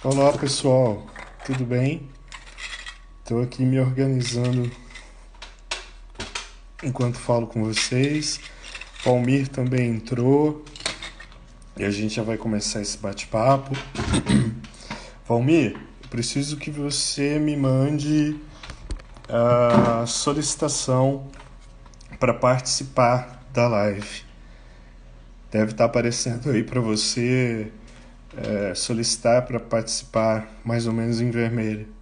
Olá pessoal, tudo bem? Estou aqui me organizando enquanto falo com vocês. Palmir também entrou e a gente já vai começar esse bate-papo. Valmir, eu preciso que você me mande a solicitação para participar da live. Deve estar aparecendo aí para você solicitar para participar, mais ou menos em vermelho.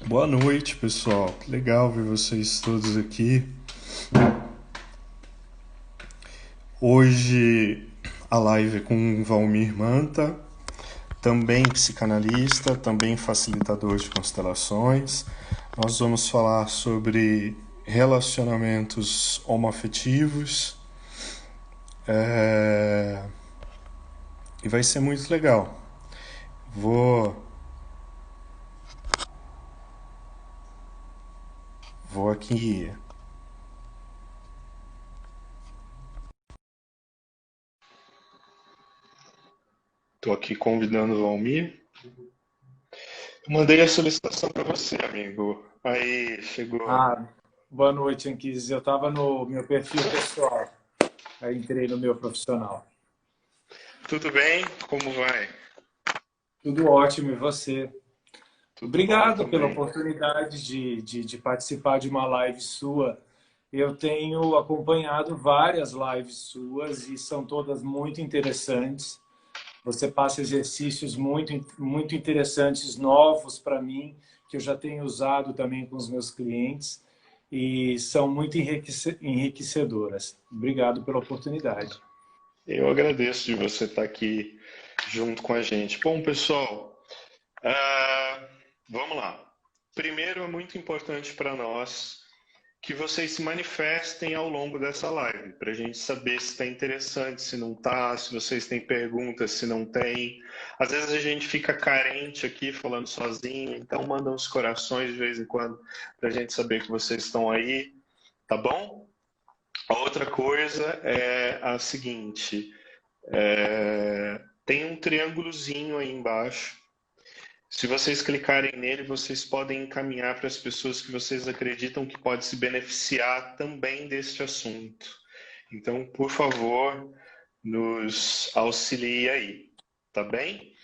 Boa noite, pessoal. Que legal ver vocês todos aqui. Hoje a live é com Valmir Manta, também psicanalista, também facilitador de constelações. Nós vamos falar sobre relacionamentos homoafetivos e vai ser muito legal. Vou, vou aqui. Estou aqui convidando o Valmir. Eu mandei a solicitação para você, amigo. Aí chegou. Ah, boa noite, Anquise. Eu estava no meu perfil pessoal, aí entrei no meu profissional. Tudo bem? Como vai? Tudo ótimo, e você? Tudo bom Obrigado pela também. oportunidade de participar de uma live sua. Eu tenho acompanhado várias lives suas e são todas muito interessantes. Você passa exercícios muito interessantes, novos para mim, que eu já tenho usado também com os meus clientes e são muito enriquecedoras. Obrigado pela oportunidade. Eu agradeço de você estar aqui junto com a gente. Bom, pessoal, ah, vamos lá. Primeiro, é muito importante para nós que vocês se manifestem ao longo dessa live, para a gente saber se está interessante, se não está, se vocês têm perguntas, se não tem. Às vezes a gente fica carente aqui falando sozinho, então manda uns corações de vez em quando para a gente saber que vocês estão aí, tá bom? A outra coisa é a seguinte: tem um triângulozinho aí embaixo. Se vocês clicarem nele, vocês podem encaminhar para as pessoas que vocês acreditam que pode se beneficiar também deste assunto. Então, por favor, nos auxilie aí, tá bem?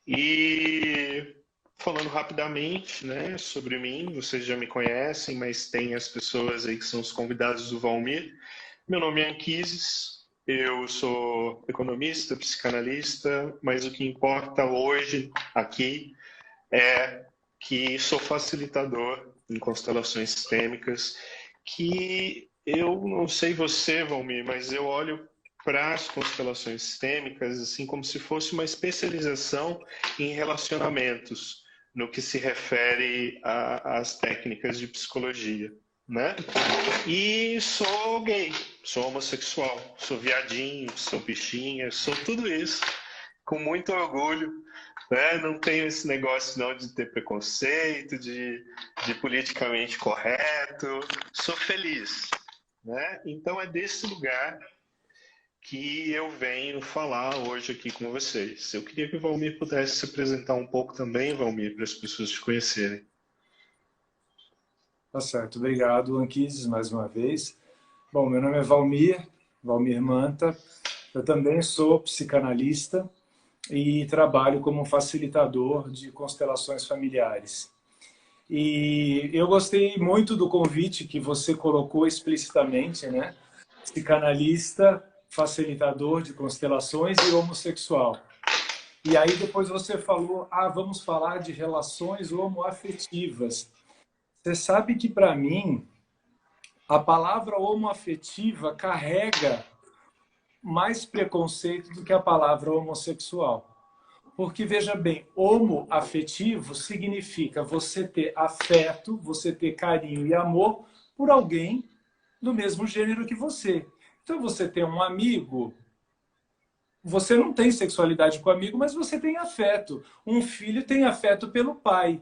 E falando rapidamente, né, sobre mim, vocês já me conhecem, mas tem as pessoas aí que são os convidados do Valmir. Meu nome é Anquises, eu sou economista, psicanalista, mas o que importa hoje aqui é que sou facilitador em constelações sistêmicas, que eu não sei você, Valmir, mas eu olho para as constelações sistêmicas assim como se fosse uma especialização em relacionamentos no que se refere às técnicas de psicologia, né? E sou gay, sou homossexual, sou viadinho, sou bichinha, sou tudo isso com muito orgulho, né? Não tenho esse negócio não de ter preconceito, de politicamente correto. Sou feliz, né? Então é desse lugar que eu venho falar hoje aqui com vocês. Eu queria que o Valmir pudesse se apresentar um pouco também, Valmir, para as pessoas te conhecerem. Tá certo, obrigado, Anquises, mais uma vez. Bom, meu nome é Valmir Manta. Eu também sou psicanalista e trabalho como facilitador de constelações familiares. E eu gostei muito do convite que você colocou explicitamente, né? Psicanalista, facilitador de constelações e homossexual. E aí depois você falou, vamos falar de relações homoafetivas. Você sabe que para mim a palavra homoafetiva carrega mais preconceito do que a palavra homossexual. Porque, veja bem, homoafetivo significa você ter afeto, você ter carinho e amor por alguém do mesmo gênero que você. Então, você tem um amigo, você não tem sexualidade com o amigo, mas você tem afeto. Um filho tem afeto pelo pai.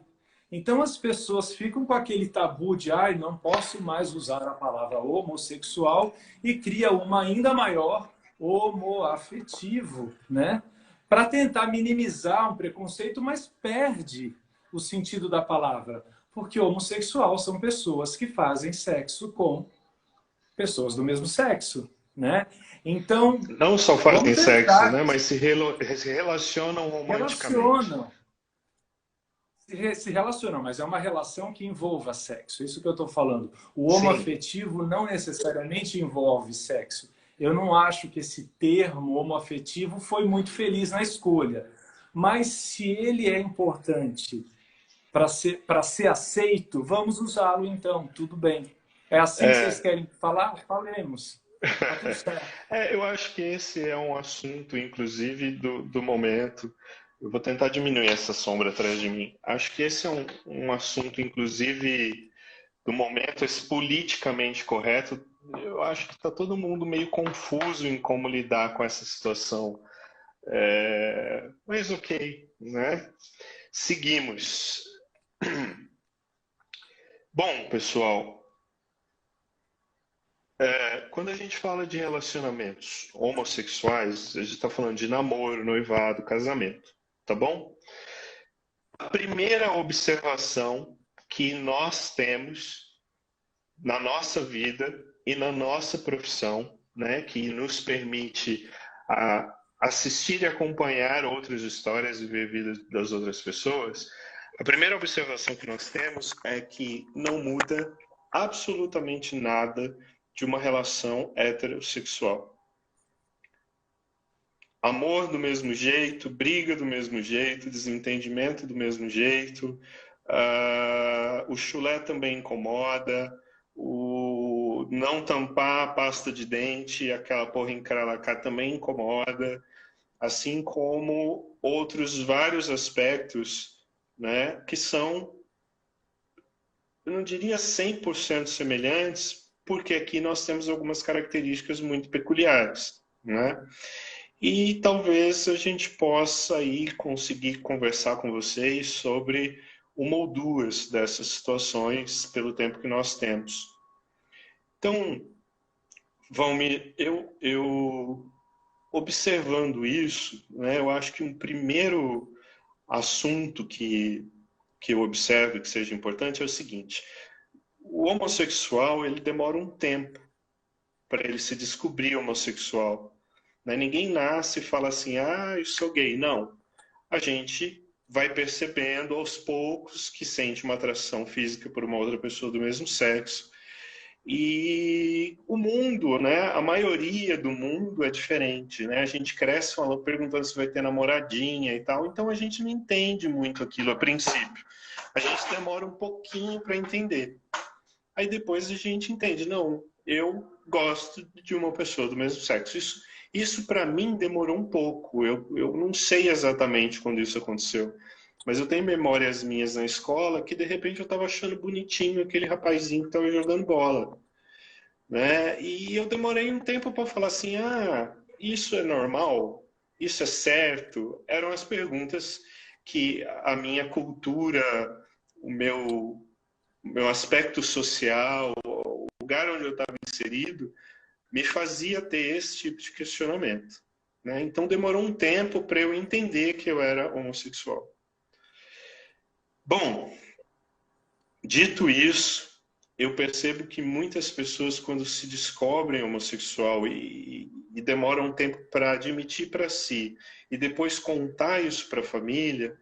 Então as pessoas ficam com aquele tabu de não posso mais usar a palavra homossexual e cria uma ainda maior homoafetivo, né? para tentar minimizar um preconceito, mas perde o sentido da palavra. Porque homossexual são pessoas que fazem sexo com pessoas do mesmo sexo, né? Então, Não só fazem vamos sexo, tentar né? Mas se relacionam romanticamente. relacionam, se relacionam, mas é uma relação que envolva sexo. Isso que eu estou falando. O Sim. homoafetivo não necessariamente envolve sexo. Eu não acho que esse termo homoafetivo foi muito feliz na escolha. Mas se ele é importante para ser aceito, vamos usá-lo então, tudo bem. É assim que vocês É, querem falar? Falemos. Tá tudo certo. eu acho que esse é um assunto, inclusive, do momento. Eu vou tentar diminuir essa sombra atrás de mim. Acho que esse é um assunto, inclusive, do momento, esse politicamente correto. Eu acho que está todo mundo meio confuso em como lidar com essa situação. Mas ok, né? Seguimos. Bom, pessoal, quando a gente fala de relacionamentos homossexuais, a gente está falando de namoro, noivado, casamento, tá bom? A primeira observação que nós temos na nossa vida e na nossa profissão, né, que nos permite assistir e acompanhar outras histórias e ver a vida das outras pessoas, a primeira observação que nós temos é que não muda absolutamente nada de uma relação heterossexual. Amor do mesmo jeito, briga do mesmo jeito, desentendimento do mesmo jeito, o chulé também incomoda, o não tampar a pasta de dente, aquela porra encralacada também incomoda, assim como outros vários aspectos, né, que são, eu não diria 100% semelhantes, porque aqui nós temos algumas características muito peculiares, né? E talvez a gente possa aí conseguir conversar com vocês sobre uma ou duas dessas situações pelo tempo que nós temos. Então, Valmir, eu observando isso, né, eu acho que um primeiro assunto que eu observo que seja importante é o seguinte: o homossexual ele demora um tempo para ele se descobrir homossexual. Né? Ninguém nasce e fala assim, eu sou gay. Não. A gente vai percebendo aos poucos que sente uma atração física por uma outra pessoa do mesmo sexo. E o mundo, né? A maioria do mundo é diferente, né? A gente cresce falando, perguntando se vai ter namoradinha e tal, então a gente não entende muito aquilo a princípio. A gente demora um pouquinho para entender. Aí depois a gente entende, não, eu gosto de uma pessoa do mesmo sexo. Isso para mim demorou um pouco. Eu não sei exatamente quando isso aconteceu. Mas eu tenho memórias minhas na escola que de repente eu estava achando bonitinho aquele rapazinho que estava jogando bola. Né? E eu demorei um tempo para falar assim, isso é normal? Isso é certo? Eram as perguntas que a minha cultura, o meu aspecto social, o lugar onde eu estava inserido, me fazia ter esse tipo de questionamento. Né? Então demorou um tempo para eu entender que eu era homossexual. Bom, dito isso, eu percebo que muitas pessoas, quando se descobrem homossexual e demoram um tempo para admitir para si e depois contar isso para a família,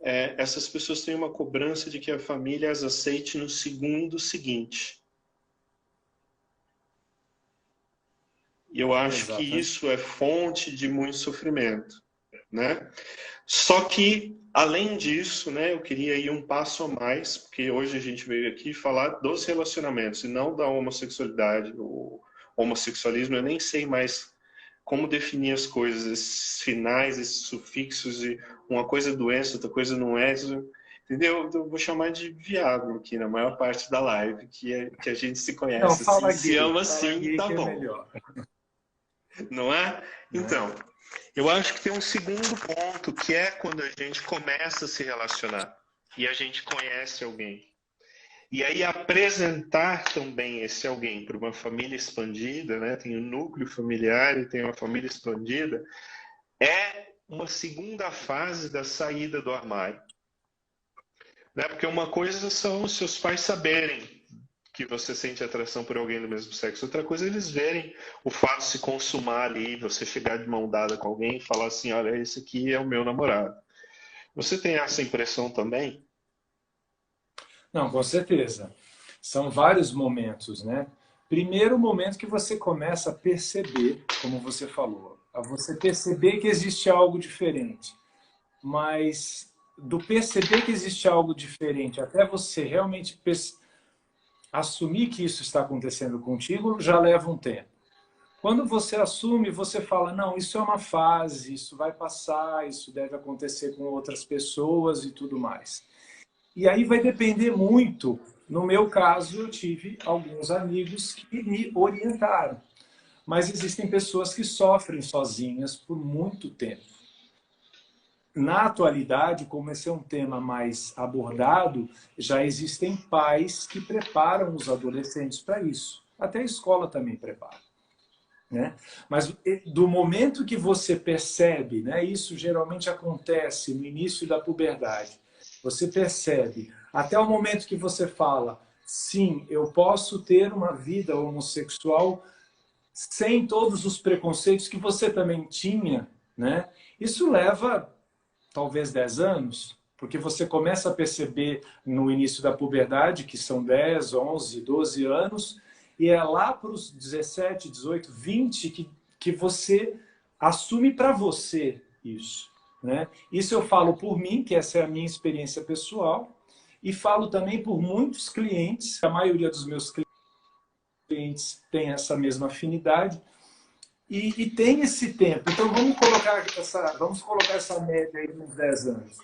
essas pessoas têm uma cobrança de que a família as aceite no segundo seguinte. E eu acho que Exatamente. isso é fonte de muito sofrimento, né? Só que, além disso, né, eu queria ir um passo a mais, porque hoje a gente veio aqui falar dos relacionamentos e não da homossexualidade. O homossexualismo, eu nem sei mais como definir as coisas, esses finais, esses sufixos, e uma coisa é doença, outra coisa não é. Entendeu? Eu vou chamar de viado aqui na maior parte da live, que a gente se Não, conhece assim, se ama fala assim, gay tá que é bom. melhor, Não é? né? Então, eu acho que tem um segundo ponto, que é quando a gente começa a se relacionar e a gente conhece alguém. E aí apresentar também esse alguém para uma família expandida, né? Tem um núcleo familiar e tem uma família expandida, é uma segunda fase da saída do armário. Né? Porque uma coisa são os seus pais saberem que você sente atração por alguém do mesmo sexo. Outra coisa é eles verem o fato de se consumar ali, você chegar de mão dada com alguém e falar assim, olha, esse aqui é o meu namorado. Você tem essa impressão também? Não, com certeza. São vários momentos, né? Primeiro, o momento que você começa a perceber, como você falou, a você perceber que existe algo diferente. Mas do perceber que existe algo diferente até você realmente assumir que isso está acontecendo contigo, já leva um tempo. Quando você assume, você fala, não, isso é uma fase, isso vai passar, isso deve acontecer com outras pessoas e tudo mais. E aí vai depender muito. No meu caso, eu tive alguns amigos que me orientaram. Mas existem pessoas que sofrem sozinhas por muito tempo. Na atualidade, como esse é um tema mais abordado, já existem pais que preparam os adolescentes para isso. Até a escola também prepara. Né? Mas do momento que você percebe, né, isso geralmente acontece no início da puberdade, você percebe, até o momento que você fala, sim, eu posso ter uma vida homossexual sem todos os preconceitos que você também tinha, né? Isso leva talvez 10 anos, porque você começa a perceber no início da puberdade, que são 10, 11, 12 anos, e é lá para os 17, 18, 20 que você assume para você isso. Né? Isso eu falo por mim, que essa é a minha experiência pessoal, e falo também por muitos clientes, a maioria dos meus clientes tem essa mesma afinidade, e tem esse tempo. Então vamos colocar essa média aí nos 10 anos.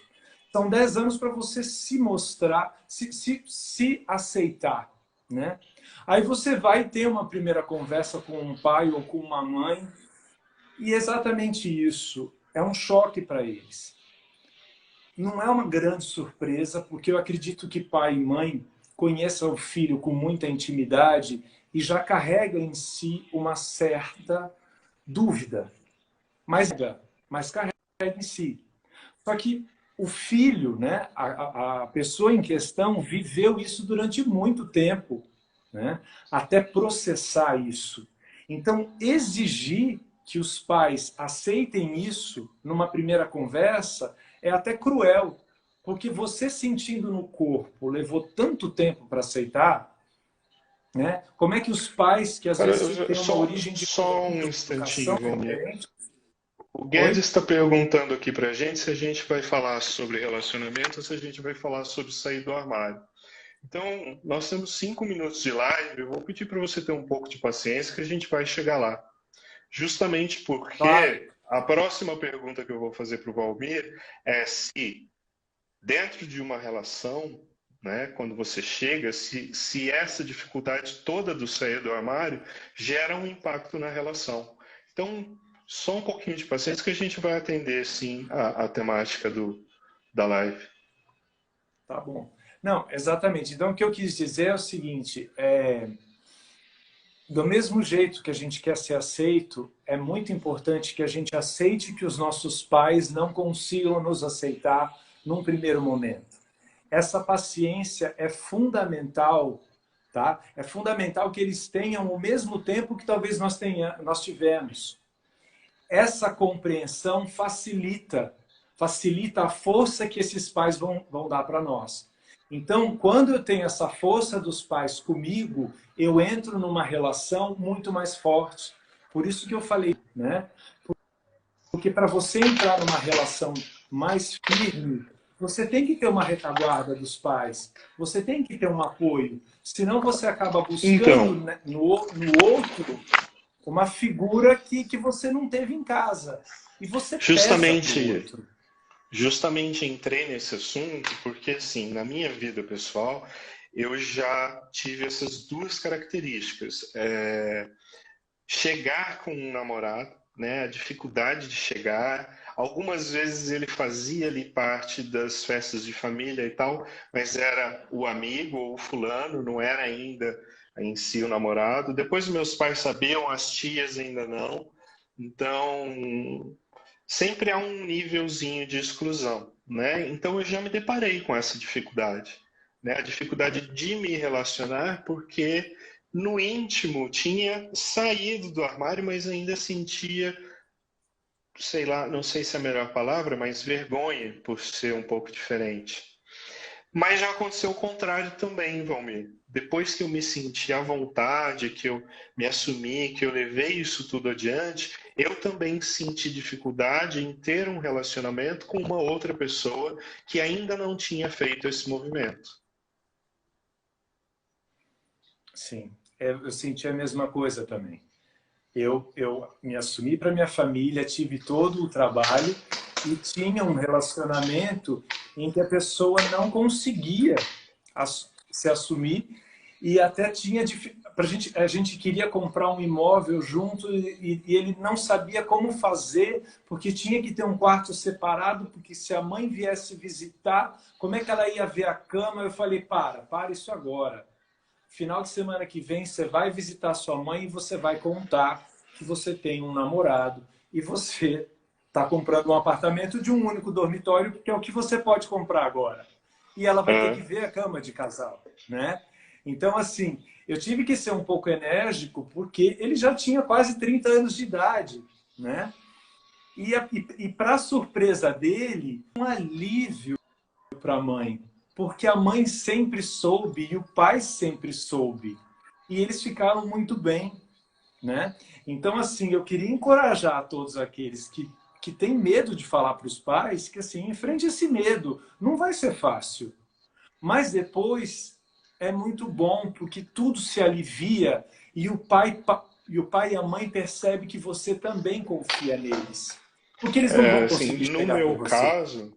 São 10 anos para você se mostrar, se aceitar. Né? Aí você vai ter uma primeira conversa com um pai ou com uma mãe, e exatamente isso é um choque para eles. Não é uma grande surpresa, porque eu acredito que pai e mãe conheçam o filho com muita intimidade e já carrega em si uma certa dúvida, mas carrega em si. Só que o filho, né, a pessoa em questão, viveu isso durante muito tempo, né, até processar isso. Então, exigir que os pais aceitem isso numa primeira conversa é até cruel, porque você sentindo no corpo levou tanto tempo para aceitar, né? Como é que os pais, que às Cara, vezes têm uma origem só diferente, um uma instantinho, educação Vani. diferente. O Guedes Oi? está perguntando aqui para a gente se a gente vai falar sobre relacionamento ou se a gente vai falar sobre sair do armário. Então, nós temos 5 minutos de live. Eu vou pedir para você ter um pouco de paciência que a gente vai chegar lá. Justamente Claro. porque a próxima pergunta que eu vou fazer para o Valmir é se, dentro de uma relação, né, quando você chega, se essa dificuldade toda do sair do armário gera um impacto na relação. Então, só um pouquinho de paciência que a gente vai atender, sim, a temática da live. Tá bom. Não, exatamente. Então, o que eu quis dizer é o seguinte: do mesmo jeito que a gente quer ser aceito, é muito importante que a gente aceite que os nossos pais não consigam nos aceitar num primeiro momento. Essa paciência é fundamental, tá? É fundamental que eles tenham o mesmo tempo que talvez nós tivemos. Essa compreensão facilita a força que esses pais vão dar para nós. Então, quando eu tenho essa força dos pais comigo, eu entro numa relação muito mais forte. Por isso que eu falei, né? Porque para você entrar numa relação mais firme, você tem que ter uma retaguarda dos pais, você tem que ter um apoio. Senão você acaba buscando, Então, né, no outro uma figura que você não teve em casa. E você pesa para o justamente, outro. justamente entrei nesse assunto porque, assim, na minha vida pessoal, eu já tive essas duas características. Chegar com um namorado, né, a dificuldade de chegar. Algumas vezes ele fazia ali parte das festas de família e tal, mas era o amigo ou o fulano, não era ainda em si o namorado. Depois meus pais sabiam, as tias ainda não. Então, sempre há um nívelzinho de exclusão, né? Então eu já me deparei com essa dificuldade, né? A dificuldade de me relacionar porque no íntimo tinha saído do armário, mas ainda sentia, sei lá, não sei se é a melhor palavra, mas vergonha por ser um pouco diferente. Mas já aconteceu o contrário também, Valmir. Depois que eu me senti à vontade, que eu me assumi, que eu levei isso tudo adiante, eu também senti dificuldade em ter um relacionamento com uma outra pessoa que ainda não tinha feito esse movimento. Sim, eu senti a mesma coisa também. Eu me assumi para minha família, tive todo o trabalho e tinha um relacionamento em que a pessoa não conseguia se assumir e até tinha a gente queria comprar um imóvel junto e ele não sabia como fazer porque tinha que ter um quarto separado porque se a mãe viesse visitar, como é que ela ia ver a cama? Eu falei, para isso agora. Final de semana que vem você vai visitar sua mãe e você vai contar que você tem um namorado e você está comprando um apartamento de um único dormitório, que é o que você pode comprar agora. E ela vai ter que ver a cama de casal, né? Então, assim, eu tive que ser um pouco enérgico porque ele já tinha quase 30 anos de idade, né? E para surpresa dele, um alívio para a mãe, porque a mãe sempre soube e o pai sempre soube. E eles ficaram muito bem, né? Então, assim, eu queria encorajar todos aqueles que têm medo de falar para os pais que, assim, enfrente esse medo. Não vai ser fácil. Mas depois é muito bom, porque tudo se alivia e o pai e a mãe percebem que você também confia neles. Porque eles não vão Assim, conseguir chegar por você.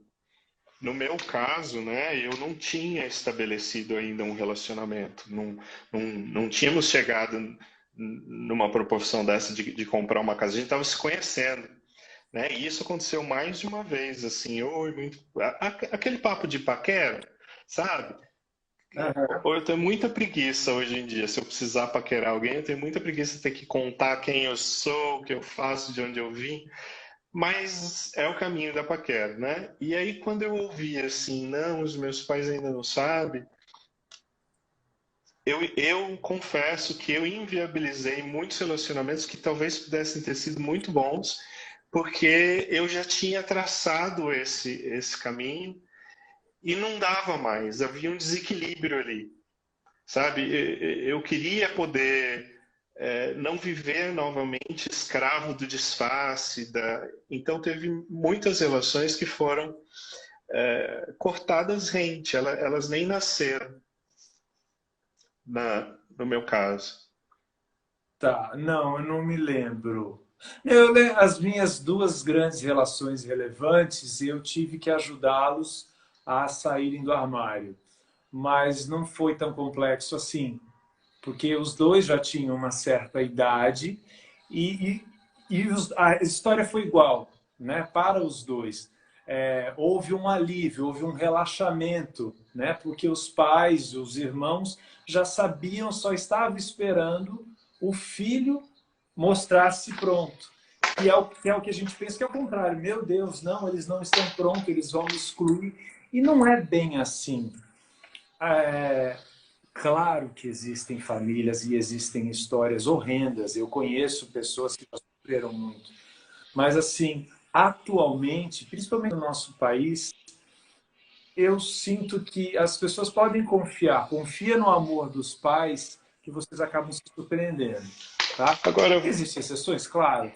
no meu caso, né, eu não tinha estabelecido ainda um relacionamento, não tínhamos chegado numa proporção dessa de comprar uma casa, a gente estava se conhecendo, né, e isso aconteceu mais de uma vez, assim, aquele papo de paquera, sabe? Aham. Ou eu tenho muita preguiça hoje em dia, se eu precisar paquerar alguém, eu tenho muita preguiça de ter que contar quem eu sou, o que eu faço, de onde eu vim. Mas é o caminho da paquera, né? E aí, quando eu ouvi assim, não, os meus pais ainda não sabem, eu confesso que eu inviabilizei muitos relacionamentos que talvez pudessem ter sido muito bons, porque eu já tinha traçado esse caminho e não dava mais, havia um desequilíbrio ali, sabe? Eu queria poder não viver novamente escravo do disfarce, então teve muitas relações que foram cortadas rente, elas nem nasceram no meu caso. Tá, não, eu não me lembro. As minhas duas grandes relações relevantes, eu tive que ajudá-los a saírem do armário. Mas não foi tão complexo assim, porque os dois já tinham uma certa idade e a história foi igual, né, para os dois. Houve um alívio, houve um relaxamento, né, porque os pais, os irmãos já sabiam, só estavam esperando o filho mostrar-se pronto. Que é o que a gente pensa que é o contrário. Meu Deus, não, eles não estão prontos, eles vão me excluir. E não é bem assim. É, claro que existem famílias e existem histórias horrendas. Eu conheço pessoas que sofreram muito. Mas, assim, atualmente, principalmente no nosso país, eu sinto que as pessoas podem confiar. Confia no amor dos pais que vocês acabam se surpreendendo. Tá? Agora, Existem exceções? Claro.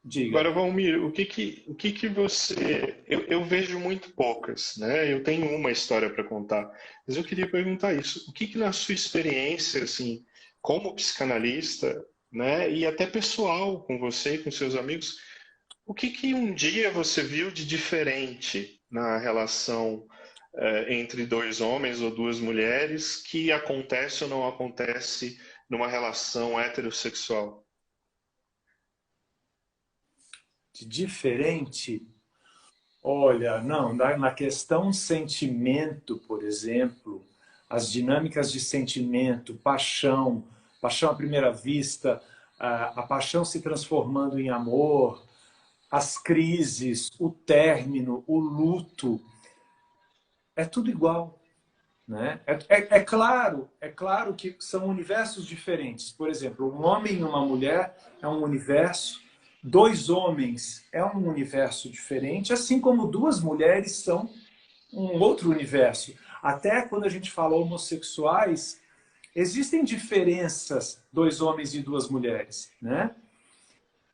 Diga. agora Valmir, o que que você. Eu vejo muito poucas, né? Eu tenho uma história para contar, mas eu queria perguntar isso. O que que na sua experiência, assim, como psicanalista, né, e até pessoal com você e com seus amigos, o que que um dia você viu de diferente na relação entre dois homens ou duas mulheres que acontece ou não acontece numa relação heterossexual? De diferente. Olha, não, na questão sentimento, por exemplo, as dinâmicas de sentimento, paixão, paixão à primeira vista, a paixão se transformando em amor, as crises, o término, o luto, é tudo igual. Né? É claro que são universos diferentes. Por exemplo, um homem e uma mulher é um universo, dois homens é um universo diferente, assim como duas mulheres são um outro universo. Até quando a gente fala homossexuais, existem diferenças, dois homens e duas mulheres, né?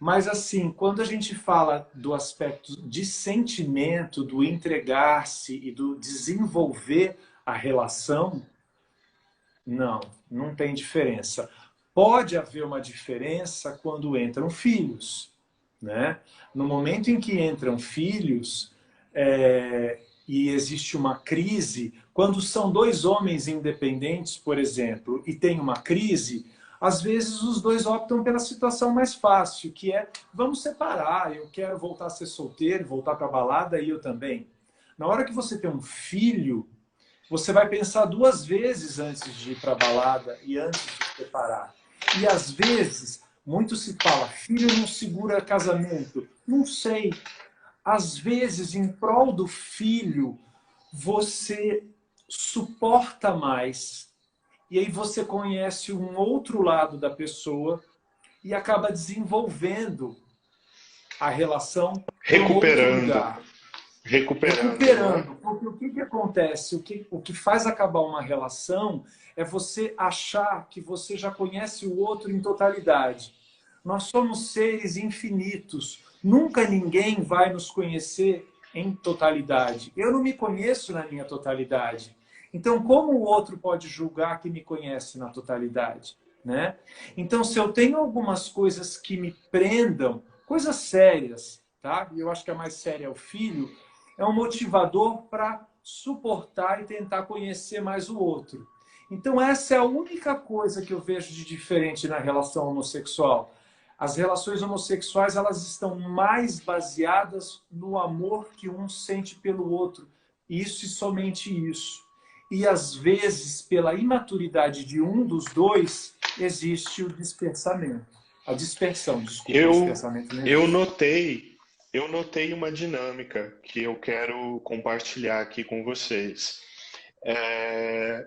Mas, assim, quando a gente fala do aspecto de sentimento, do entregar-se e do desenvolver a relação, não tem diferença. Pode haver uma diferença quando entram filhos, né? No momento em que entram filhos, e existe uma crise, quando são dois homens independentes, por exemplo, e tem uma crise, às vezes os dois optam pela situação mais fácil, que é, vamos separar, eu quero voltar a ser solteiro, voltar para a balada, e eu também. Na hora que você tem um filho, você vai pensar duas vezes antes de ir para a balada e antes de separar. E às vezes, muito se fala, filho não segura casamento. Não sei. Às vezes, em prol do filho, você suporta mais. E aí você conhece um outro lado da pessoa e acaba desenvolvendo a relação por um outro Recuperando, lugar. recuperando, não é? Recuperando, porque o que acontece? O que faz acabar uma relação é você achar que você já conhece o outro em totalidade. Nós somos seres infinitos. Nunca ninguém vai nos conhecer em totalidade. Eu não me conheço na minha totalidade. Então, como o outro pode julgar que me conhece na totalidade? Né? Então, se eu tenho algumas coisas que me prendam, coisas sérias, tá? E eu acho que a mais séria é o filho, é um motivador para suportar e tentar conhecer mais o outro. Então, essa é a única coisa que eu vejo de diferente na relação homossexual. As relações homossexuais, elas estão mais baseadas no amor que um sente pelo outro. Isso e somente isso. E, às vezes, pela imaturidade de um dos dois, existe o dispersamento. A dispersão, desculpa, Eu, dispersamento não eu existe. notei, eu notei uma dinâmica que eu quero compartilhar aqui com vocês. É,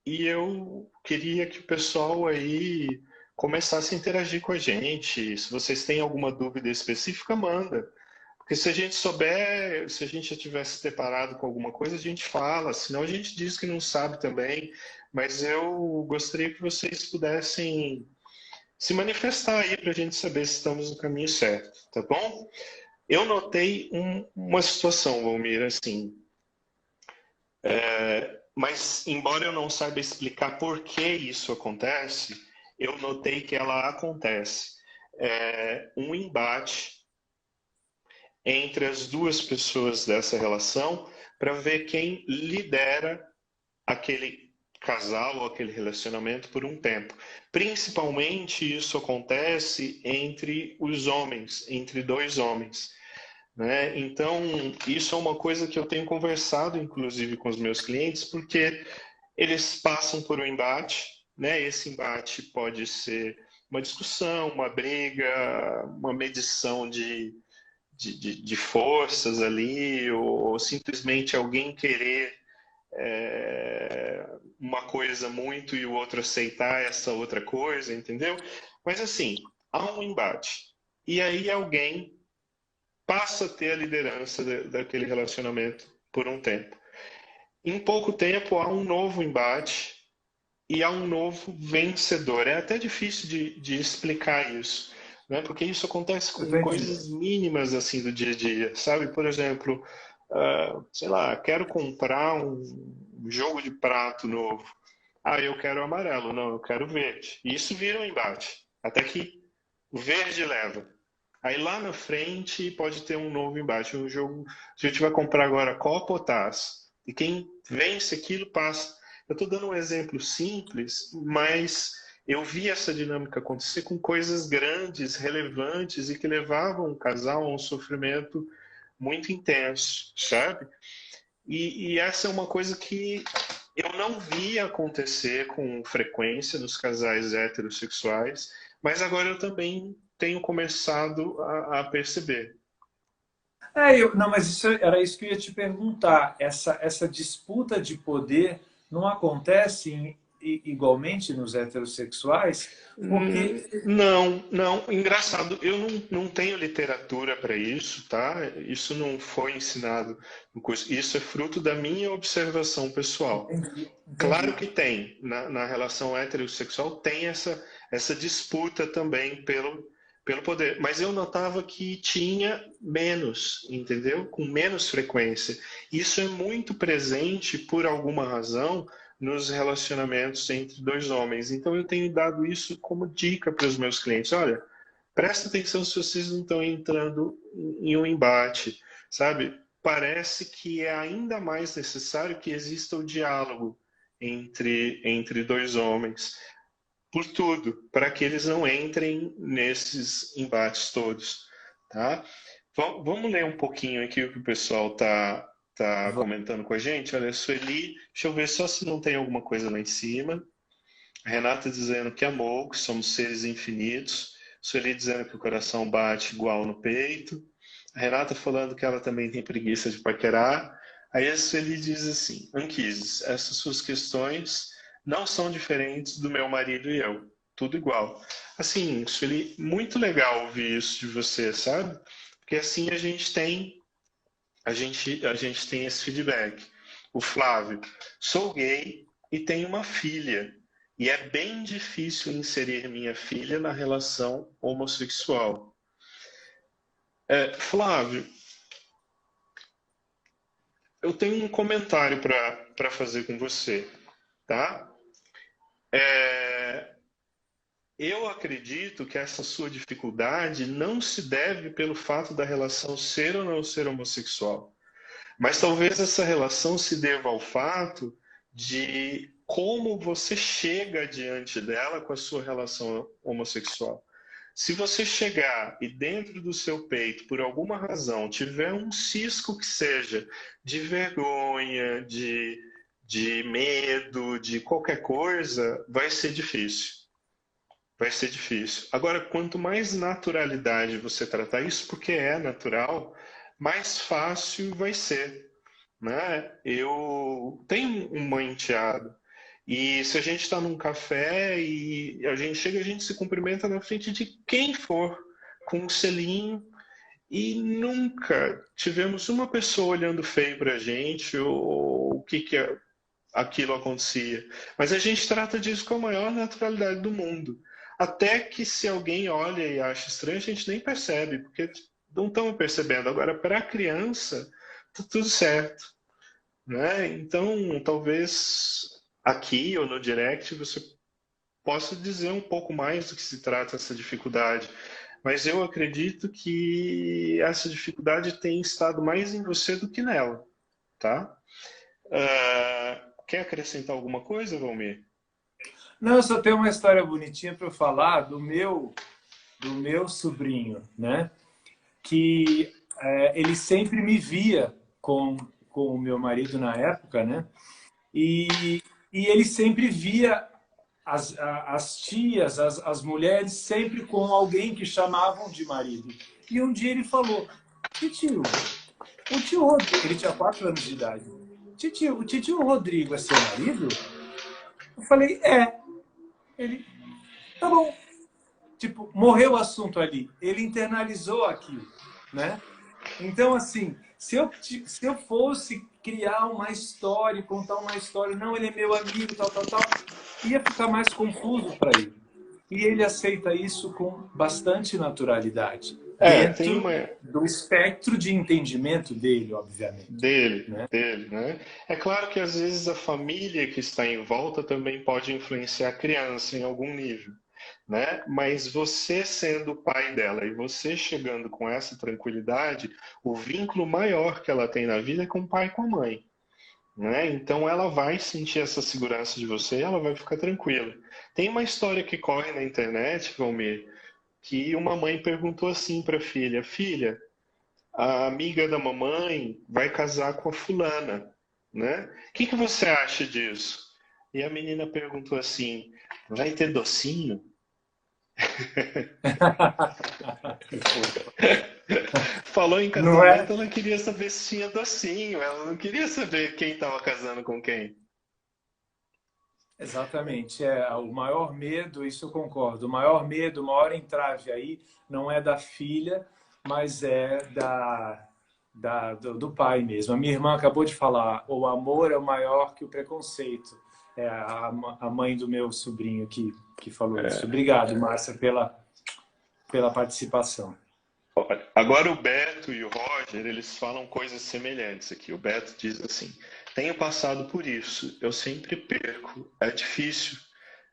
e eu queria que o pessoal aí começasse a interagir com a gente. Se vocês têm alguma dúvida específica, manda. Porque se a gente souber, se a gente já tivesse deparado com alguma coisa, a gente fala. Senão a gente diz que não sabe também. Mas eu gostaria que vocês pudessem se manifestar aí para a gente saber se estamos no caminho certo, tá bom? Eu notei uma situação, Valmir, assim, mas embora eu não saiba explicar por que isso acontece, eu notei que ela acontece. Um embate entre as duas pessoas dessa relação para ver quem lidera aquele casal ou aquele relacionamento por um tempo. Principalmente isso acontece entre os homens, entre dois homens. Né? Então, isso é uma coisa que eu tenho conversado, inclusive, com os meus clientes, porque eles passam por um embate, né? Esse embate pode ser uma discussão, uma briga, uma medição de forças ali, ou simplesmente alguém querer uma coisa muito e o outro aceitar essa outra coisa, entendeu? Mas assim, há um embate. E aí alguém passa a ter a liderança daquele relacionamento por um tempo. Em pouco tempo há um novo embate e há um novo vencedor. É até difícil de explicar isso, né? Porque isso acontece Eu com estou entendendo. coisas mínimas assim do dia a dia, sabe? Por exemplo, sei lá, quero comprar um jogo de prato novo. Ah, eu quero amarelo, não, eu quero verde. E isso vira um embate, até que o verde leva. Aí lá na frente pode ter um novo embate. Um jogo, se a gente vai comprar agora Copa ou Taça, e quem vence aquilo passa. Eu estou dando um exemplo simples, mas eu vi essa dinâmica acontecer com coisas grandes, relevantes e que levavam o casal a um sofrimento muito intenso, sabe? E essa é uma coisa que eu não vi acontecer com frequência nos casais heterossexuais, mas agora eu também tenho começado a perceber. Não, mas era isso que eu ia te perguntar. Essa disputa de poder não acontece igualmente nos heterossexuais? Porque Não, não. Engraçado, eu não tenho literatura para isso, tá? Isso não foi ensinado no curso. Isso é fruto da minha observação pessoal. entendi, Claro entendi. que tem, na relação heterossexual tem essa disputa também pelo poder, mas eu notava que tinha menos, entendeu? Com menos frequência. Isso é muito presente, por alguma razão, nos relacionamentos entre dois homens. Então eu tenho dado isso como dica para os meus clientes. Olha, presta atenção se vocês não estão entrando em um embate, sabe? Parece que é ainda mais necessário que exista o diálogo entre dois homens, por tudo, para que eles não entrem nesses embates todos, tá? Vamos ler um pouquinho aqui o que o pessoal tá comentando com a gente. Olha, Sueli, deixa eu ver só se não tem alguma coisa lá em cima. A Renata dizendo que amou, que somos seres infinitos. Sueli dizendo que o coração bate igual no peito. A Renata falando que ela também tem preguiça de paquerar. Aí a Sueli diz assim: Anquises, essas suas questões não são diferentes do meu marido e eu. Tudo igual. Assim, Sueli, muito legal ouvir isso de você, sabe? Porque assim a gente tem esse feedback. O Flávio, sou gay e tenho uma filha. E é bem difícil inserir minha filha na relação homossexual. Flávio, eu tenho um comentário para fazer com você, tá? Eu acredito que essa sua dificuldade não se deve pelo fato da relação ser ou não ser homossexual. Mas talvez essa relação se deva ao fato de como você chega diante dela com a sua relação homossexual. Se você chegar e dentro do seu peito, por alguma razão, tiver um cisco que seja de vergonha, de medo, de qualquer coisa, vai ser difícil. Vai ser difícil. Agora, quanto mais naturalidade você tratar isso, porque é natural, mais fácil vai ser, né? Eu tenho uma enteada e se a gente está num café e a gente chega, a gente se cumprimenta na frente de quem for, com um selinho, e nunca tivemos uma pessoa olhando feio para a gente ou o que aquilo acontecia. Mas a gente trata disso com a maior naturalidade do mundo. Até que se alguém olha e acha estranho, a gente nem percebe, porque não estão percebendo. Agora, para a criança, tá tudo certo, né? Então, talvez aqui ou no direct você possa dizer um pouco mais do que se trata essa dificuldade. Mas eu acredito que essa dificuldade tem estado mais em você do que nela, tá? Quer acrescentar alguma coisa, Valmir? Não, eu só tenho uma história bonitinha para eu falar do meu sobrinho, né? Que ele sempre me via com o meu marido na época, né? E ele sempre via as tias, as mulheres, sempre com alguém que chamavam de marido. E um dia ele falou: Titio, o tio Rodrigo, ele tinha 4 anos de idade. Titio, o titio Rodrigo é seu marido? Eu falei: é. Ele, tá bom. Tipo, morreu o assunto ali. Ele internalizou aquilo, né? Então, assim, se eu fosse criar uma história, contar uma história, não, ele é meu amigo, tal, tal, tal, ia ficar mais confuso para ele. E ele aceita isso com bastante naturalidade, Tem dentro uma, do espectro de entendimento dele, obviamente. Né? dele, né? É claro que às vezes a família que está em volta também pode influenciar a criança em algum nível, né? Mas você sendo o pai dela e você chegando com essa tranquilidade, o vínculo maior que ela tem na vida é com o pai e com a mãe, né? Então ela vai sentir essa segurança de você e ela vai ficar tranquila. Tem uma história que corre na internet, Valmir, que uma mãe perguntou assim para a filha: Filha, a amiga da mamãe vai casar com a fulana, né? O que você acha disso? E a menina perguntou assim: vai ter docinho? Falou em Não é? casamento, ela queria saber se tinha docinho, ela não queria saber quem estava casando com quem. Exatamente. É, o maior medo, isso eu concordo. O maior medo, o maior entrave aí não é da filha, mas é do pai mesmo. A minha irmã acabou de falar, o amor é maior que o preconceito. É a mãe do meu sobrinho que falou isso. Obrigado, Márcia, pela participação. Olha, agora o Beto e o Roger, eles falam coisas semelhantes aqui. O Beto diz assim: tenho passado por isso, eu sempre perco, é difícil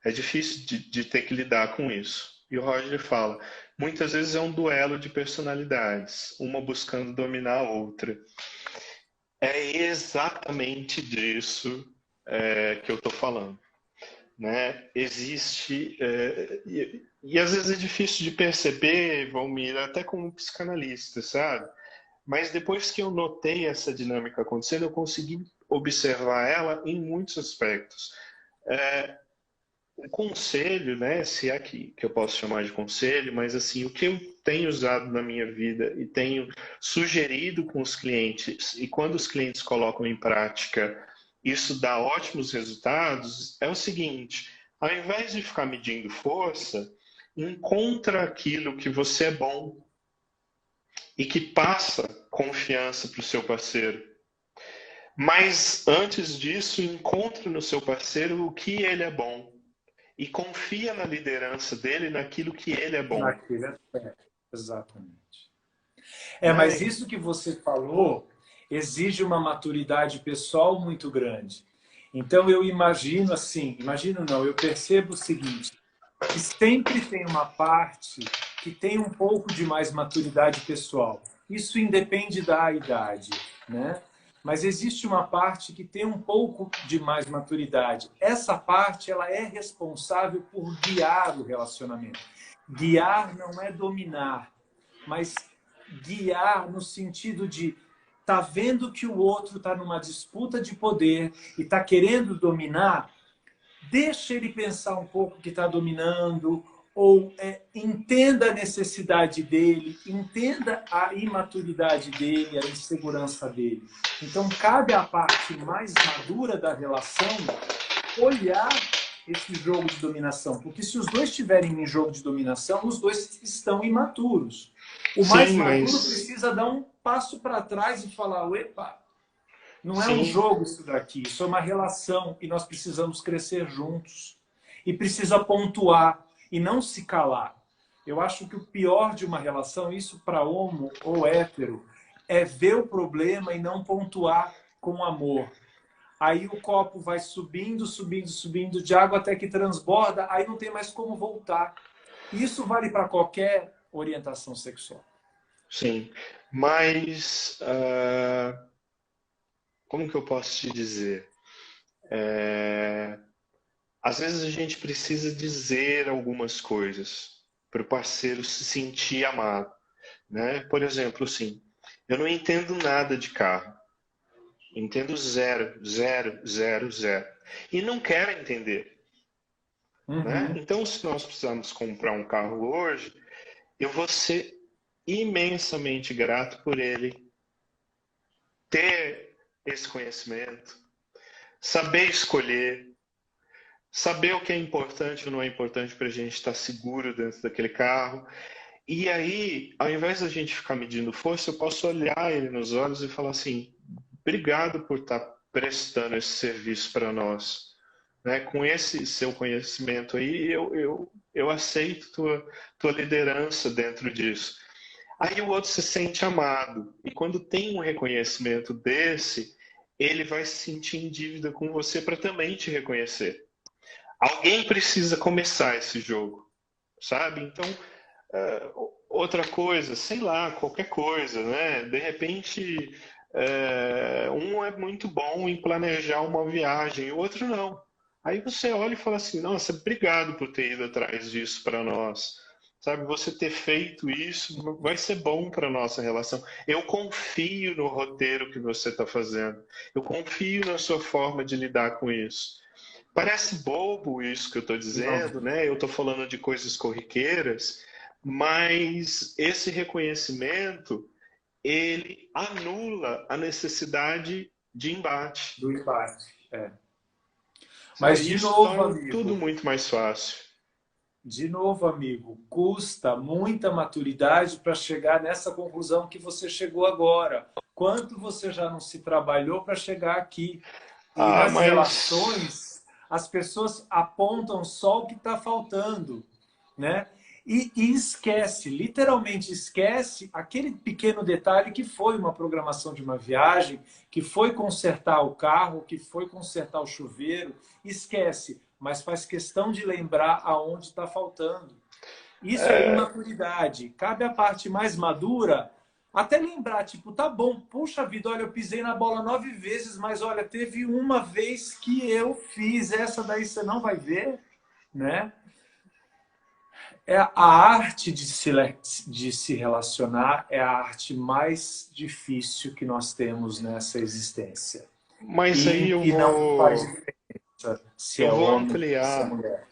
de ter que lidar com isso. E o Roger fala: muitas vezes é um duelo de personalidades, uma buscando dominar a outra. É exatamente disso que eu estou falando, né? Existe e às vezes é difícil de perceber, Valmir, até como psicanalista, sabe? Mas depois que eu notei essa dinâmica acontecendo, eu consegui observar ela em muitos aspectos. O conselho, né, se é que eu posso chamar de conselho, mas assim, o que eu tenho usado na minha vida e tenho sugerido com os clientes, e quando os clientes colocam em prática, isso dá ótimos resultados, é o seguinte: ao invés de ficar medindo força, encontra aquilo que você é bom e que passa confiança para o seu parceiro. Mas antes disso, encontre no seu parceiro o que ele é bom e confia na liderança dele, naquilo que ele é bom. Naquele aspecto, exatamente. Mas Né? isso que você falou exige uma maturidade pessoal muito grande. Então eu imagino assim, imagino não, eu percebo o seguinte, que sempre tem uma parte que tem um pouco de mais maturidade pessoal. Isso independe da idade, né? Mas existe uma parte que tem um pouco de mais maturidade. Essa parte, ela é responsável por guiar o relacionamento. Guiar não é dominar, mas guiar no sentido de tá vendo que o outro está numa disputa de poder e está querendo dominar, deixa ele pensar um pouco que está dominando, ou entenda a necessidade dele, entenda a imaturidade dele, a insegurança dele. Então, cabe à parte mais madura da relação olhar esse jogo de dominação, porque se os dois estiverem em jogo de dominação, os dois estão imaturos. O mais Sim, maduro mas precisa dar um passo para trás e falar: epa, não é um sim, jogo isso daqui, isso é uma relação e nós precisamos crescer juntos. E precisa pontuar e não se calar. Eu acho que o pior de uma relação, isso para homo ou hétero, é ver o problema e não pontuar com amor. Aí o copo vai subindo, subindo, subindo de água até que transborda, aí não tem mais como voltar. E isso vale para qualquer orientação sexual. sim. Mas como que eu posso te dizer? Às vezes a gente precisa dizer algumas coisas para o parceiro se sentir amado, né? Por exemplo, assim, eu não entendo nada de carro, entendo zero, zero, zero, zero, e não quero entender, né? Uhum. Então, se nós precisamos comprar um carro hoje, eu vou ser imensamente grato por ele ter esse conhecimento, saber escolher, saber o que é importante ou não é importante para a gente estar seguro dentro daquele carro. E aí, ao invés da gente ficar medindo força, eu posso olhar ele nos olhos e falar assim: obrigado por estar prestando esse serviço para nós. Né? Com esse seu conhecimento aí, eu aceito tua liderança dentro disso. Aí o outro se sente amado. E quando tem um reconhecimento desse, ele vai se sentir em dívida com você para também te reconhecer. Alguém precisa começar esse jogo, sabe? Então, outra coisa, sei lá, qualquer coisa, né? De repente, um é muito bom em planejar uma viagem, o outro não. Aí você olha e fala assim: nossa, obrigado por ter ido atrás disso para nós. Sabe, você ter feito isso vai ser bom para nossa relação. Eu confio no roteiro que você está fazendo. Eu confio na sua forma de lidar com isso. Parece bobo isso que eu estou Não. dizendo, né? Eu estou falando de coisas corriqueiras, Mas esse reconhecimento, ele anula a necessidade de embate. Do embate. É. Mas, Sabe? de Isso novo, torna tudo amigo, muito mais fácil. custa muita maturidade para chegar nessa conclusão que você chegou agora. Quanto você já não se trabalhou para chegar aqui? E Ah, nas mas relações, as pessoas apontam só o que está faltando, né? E esquece, literalmente esquece aquele pequeno detalhe que foi uma programação de uma viagem, que foi consertar o carro, que foi consertar o chuveiro. Esquece, mas faz questão de lembrar aonde está faltando. Isso é é, imaturidade. Cabe à parte mais madura até lembrar, tipo, tá bom, puxa vida, olha, eu pisei na bola 9 vezes, mas olha, teve uma vez que eu fiz, essa daí você não vai ver, né? É a arte de se relacionar é a arte mais difícil que nós temos nessa existência. mas aí E não faz diferença se eu é vou homem ou se é ampliar, mulher.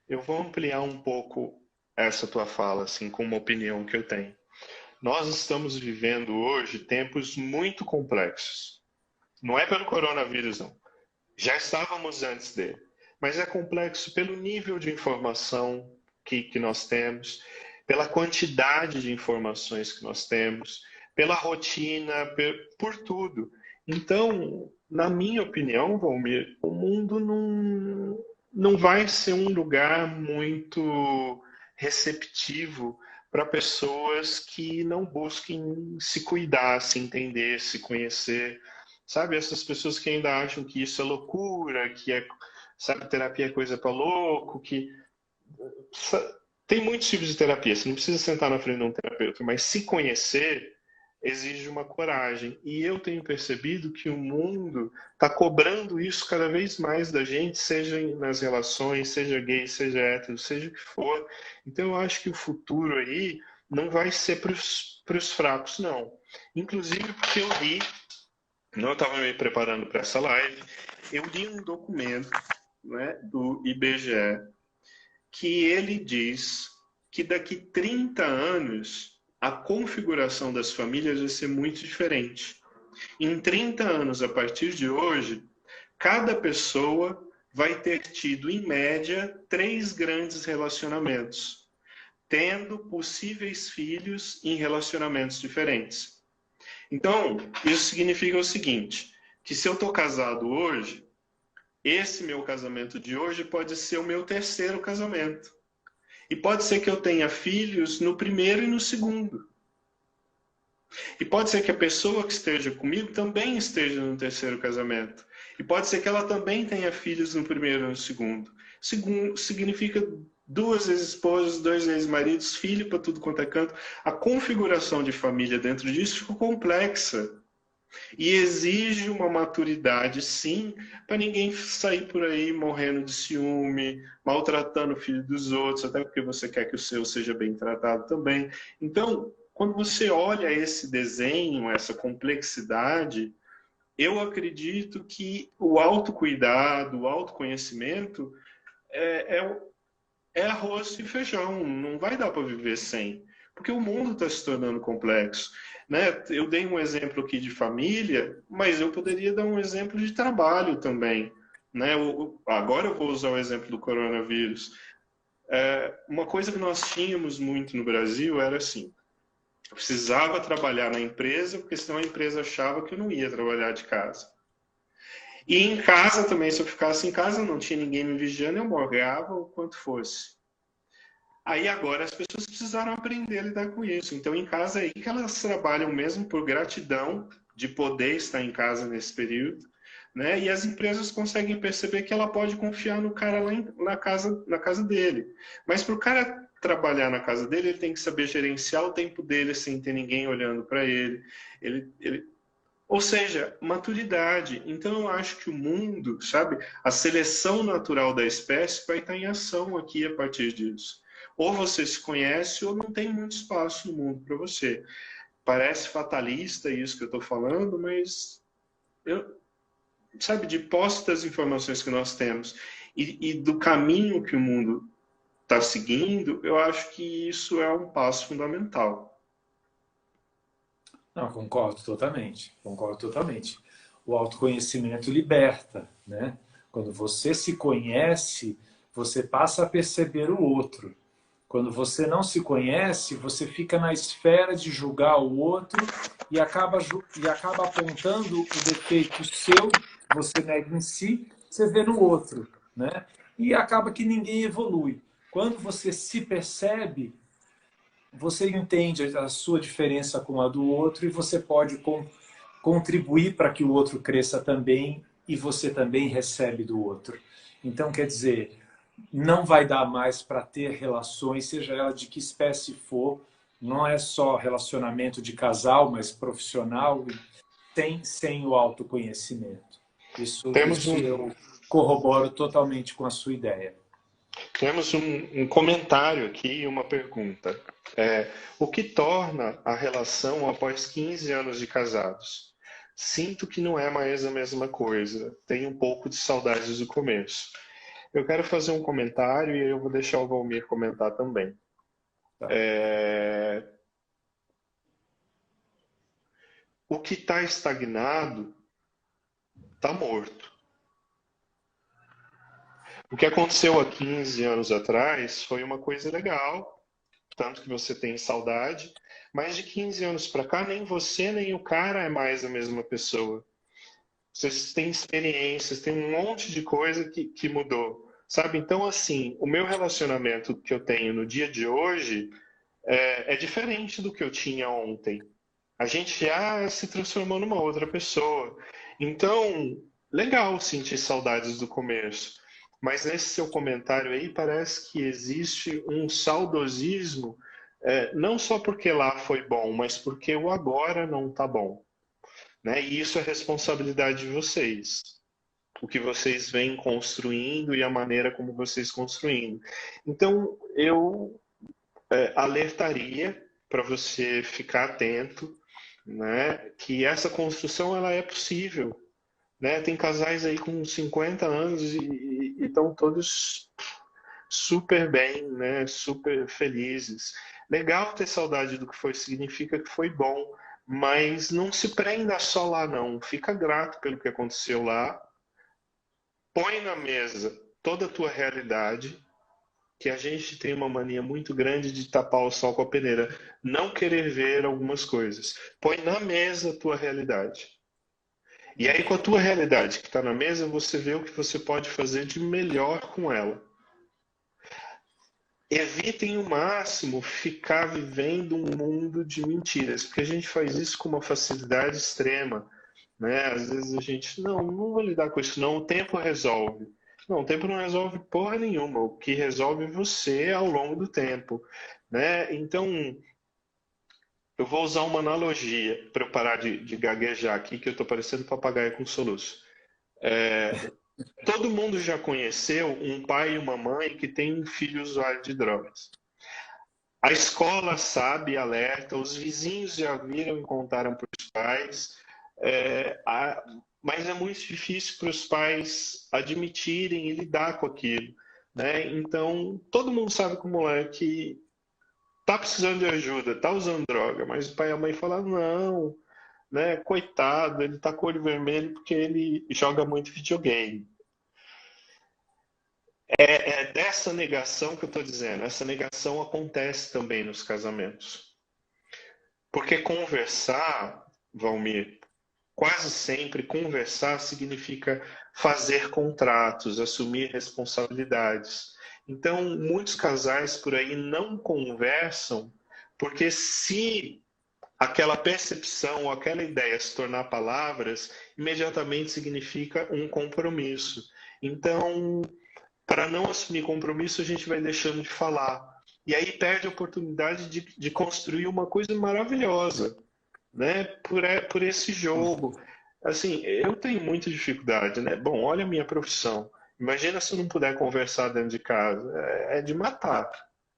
eu vou ampliar um pouco essa tua fala, assim, com uma opinião que eu tenho. Nós estamos vivendo hoje tempos muito complexos. Não é pelo coronavírus, não. Já estávamos antes dele. Mas é complexo pelo nível de informação que nós temos, pela quantidade de informações que nós temos, pela rotina, por tudo. Então, na minha opinião, Valmir, o mundo não vai ser um lugar muito receptivo para pessoas que não busquem se cuidar, se entender, se conhecer. Sabe, essas pessoas que ainda acham que isso é loucura, que é, sabe, terapia é coisa para louco, que tem muitos tipos de terapia, você não precisa sentar na frente de um terapeuta, mas se conhecer exige uma coragem. E eu tenho percebido que o mundo está cobrando isso cada vez mais da gente, seja nas relações, seja gay, seja hétero, seja o que for. Então eu acho que o futuro aí não vai ser para os fracos, não. Inclusive porque eu li, não estava me preparando para essa live, eu li um documento, né, do IBGE que ele diz que daqui 30 anos a configuração das famílias vai ser muito diferente. Em 30 anos, a partir de hoje, cada pessoa vai ter tido, em média, 3 grandes relacionamentos, tendo possíveis filhos em relacionamentos diferentes. Então, isso significa o seguinte, que se eu estou casado hoje, esse meu casamento de hoje pode ser o meu terceiro casamento. E pode ser que eu tenha filhos no primeiro e no segundo. E pode ser que a pessoa que esteja comigo também esteja no terceiro casamento. E pode ser que ela também tenha filhos no primeiro e no segundo. Segundo significa 2 ex-esposas, 2 ex-maridos, filho para tudo quanto é canto. A configuração de família dentro disso ficou complexa. E exige uma maturidade, sim, para ninguém sair por aí morrendo de ciúme, maltratando o filho dos outros, até porque você quer que o seu seja bem tratado também. Então, quando você olha esse desenho, essa complexidade, eu acredito que o autocuidado, o autoconhecimento é arroz e feijão, não vai dar para viver sem, porque o mundo está se tornando complexo. Né? Eu dei um exemplo aqui de família, mas eu poderia dar um exemplo de trabalho também. Né? Agora eu vou usar o exemplo do coronavírus. Uma coisa que nós tínhamos muito no Brasil era assim, eu precisava trabalhar na empresa, porque senão a empresa achava que eu não ia trabalhar de casa. E em casa também, se eu ficasse em casa, não tinha ninguém me vigiando, eu morgava o quanto fosse. Aí agora as pessoas precisaram aprender a lidar com isso. Então em casa é aí que elas trabalham mesmo por gratidão de poder estar em casa nesse período, né? E as empresas conseguem perceber que ela pode confiar no cara lá na casa dele. Mas para o cara trabalhar na casa dele, ele tem que saber gerenciar o tempo dele sem ter ninguém olhando para ele. Ou seja, maturidade. Então eu acho que o mundo, sabe, a seleção natural da espécie vai estar em ação aqui a partir disso. Ou você se conhece ou não tem muito espaço no mundo para você. Parece fatalista isso que eu estou falando, mas sabe, de posse das informações que nós temos e do caminho que o mundo está seguindo, eu acho que isso é um passo fundamental. Não, concordo totalmente. O autoconhecimento liberta, né? Quando você se conhece, você passa a perceber o outro. Quando você não se conhece, você fica na esfera de julgar o outro e acaba apontando o defeito seu, você nega em si, você vê no outro, né? E acaba que ninguém evolui. Quando você se percebe, você entende a sua diferença com a do outro e você pode contribuir para que o outro cresça também e você também recebe do outro. Então, quer dizer, não vai dar mais para ter relações, seja ela de que espécie for, não é só relacionamento de casal, mas profissional, sem o autoconhecimento. Isso, Temos isso um, eu corroboro totalmente com a sua ideia. temos um comentário aqui e uma pergunta. O que torna a relação após 15 anos de casados? Sinto que não é mais a mesma coisa. Tenho um pouco de saudades do começo. Eu quero fazer um comentário e eu vou deixar o Valmir comentar também. Tá? O que está estagnado está morto. O que aconteceu há 15 anos atrás foi uma coisa legal, tanto que você tem saudade, mas de 15 anos para cá, nem você nem o cara é mais a mesma pessoa. Vocês têm experiências, tem um monte de coisa que mudou, sabe? Então, assim, o meu relacionamento que eu tenho no dia de hoje é diferente do que eu tinha ontem. A gente já se transformou numa outra pessoa. Então, legal sentir saudades do começo. Mas nesse seu comentário aí, parece que existe um saudosismo, não só porque lá foi bom, mas porque o agora não está bom. Né? E isso é responsabilidade de vocês. O que vocês vêm construindo e a maneira como vocês construindo. Então, eu alertaria para você ficar atento, né, que essa construção ela é possível. Né? Tem casais aí com 50 anos e estão todos super bem, né? Super felizes. Legal ter saudade do que foi, significa que foi bom, mas não se prenda só lá, não. Fica grato pelo que aconteceu lá. Põe na mesa toda a tua realidade, que a gente tem uma mania muito grande de tapar o sol com a peneira, não querer ver algumas coisas. Põe na mesa a tua realidade. E aí, com a tua realidade que está na mesa, você vê o que você pode fazer de melhor com ela. Evitem o máximo ficar vivendo um mundo de mentiras, porque a gente faz isso com uma facilidade extrema. Né? Às vezes a gente, não vou lidar com isso, não, o tempo resolve. Não, o tempo não resolve porra nenhuma, o que resolve é você ao longo do tempo. Né? Então, eu vou usar uma analogia para eu parar de gaguejar aqui, que eu estou parecendo papagaio com soluço. Todo mundo já conheceu um pai e uma mãe que tem um filho usuário de drogas. A escola sabe, alerta, os vizinhos já viram e contaram para os pais, mas é muito difícil para os pais admitirem e lidar com aquilo. Né? Então, todo mundo sabe que o moleque está precisando de ajuda, está usando droga, mas o pai e a mãe falam, não, né? Coitado, ele está com o olho vermelho porque ele joga muito videogame. É dessa negação que eu estou dizendo. Essa negação acontece também nos casamentos. Porque conversar, Valmir, quase sempre conversar significa fazer contratos, assumir responsabilidades. Então, muitos casais por aí não conversam porque se aquela percepção ou aquela ideia se tornar palavras, imediatamente significa um compromisso. Então, para não assumir compromisso, a gente vai deixando de falar. E aí perde a oportunidade de construir uma coisa maravilhosa, né? Por esse jogo. Assim, eu tenho muita dificuldade, né? Bom, olha a minha profissão. Imagina se eu não puder conversar dentro de casa. É de matar,